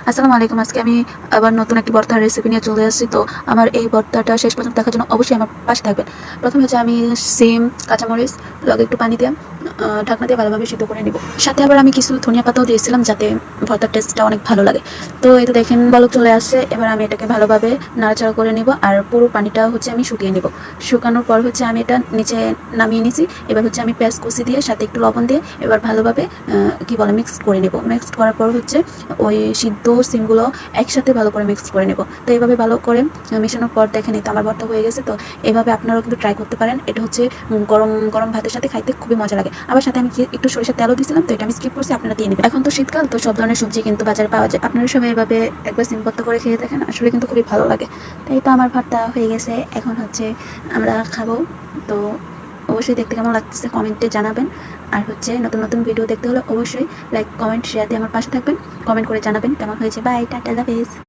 আসসালামু আলাইকুম। আজকে আমি আবার নতুন একটি ভর্তার রেসিপি নিয়ে চলে আসছি। তো আমার এই ভর্তাটা শেষ পর্যন্ত দেখার জন্য অবশ্যই আমার পাশে থাকবেন। প্রথমে হচ্ছে আমি সিম, কাঁচামরিচ লগে একটু পানি দিয়ে ঢাকনা দিয়ে ভালোভাবে সিদ্ধ করে নিব। সাথে আবার আমি কিছু ধনিয়া পাতাও দিয়েছিলাম যাতে ভর্তার টেস্টটা অনেক ভালো লাগে। তো এই তো দেখেন বলক চলে আসছে। এবার আমি এটাকে ভালোভাবে নাড়াচাড়া করে নিব আর পুরো পানিটা হচ্ছে আমি শুকিয়ে নিব। শুকানোর পর হচ্ছে আমি এটা নিচে নামিয়ে নিছি। এবার হচ্ছে আমি পেঁয়াজ কুচি দিয়ে সাথে একটু লবণ দিয়ে এবার ভালোভাবে মিক্স করে নেব। মিক্সড করার পর হচ্ছে ওই সিদ্ধ সিমগুলো একসাথে ভালো করে মিক্স করে নেব। তো এইভাবে ভালো করে মেশানোর পর দেখেন এই তো আমার ভর্তা হয়ে গেছে। তো এইভাবে আপনারাও কিন্তু ট্রাই করতে পারেন। এটা হচ্ছে গরম গরম ভাতের সাথে খাইতে খুবই মজা লাগে। আবার সাথে আমি একটু সরিষার তেলও দিয়েছিলাম, তো এটা আমি স্কিপ করছি, আপনারা দিয়ে নেবেন। এখন তো শীতকাল, তো সব ধরনের সবজি কিন্তু বাজারে পাওয়া যায়। আপনারা সবাই এভাবে একবার সিম ভর্তা করে খেয়ে দেখেন, আসলে কিন্তু খুবই ভালো লাগে। তাই তো আমার ভর্তা হয়ে গেছে, এখন হচ্ছে আমরা খাবো। তো অবশ্যই দেখতে কেমন লাগতেছে কমেন্টে জানাবেন। আর হচ্ছে নতুন নতুন ভিডিও দেখতে হলে অবশ্যই লাইক, কমেন্ট, শেয়ার দিয়ে আমার পাশে থাকবেন। কমেন্ট করে জানাবেন কেমন হয়েছে। বাই, টাটা, আল্লাহ হাফেজ।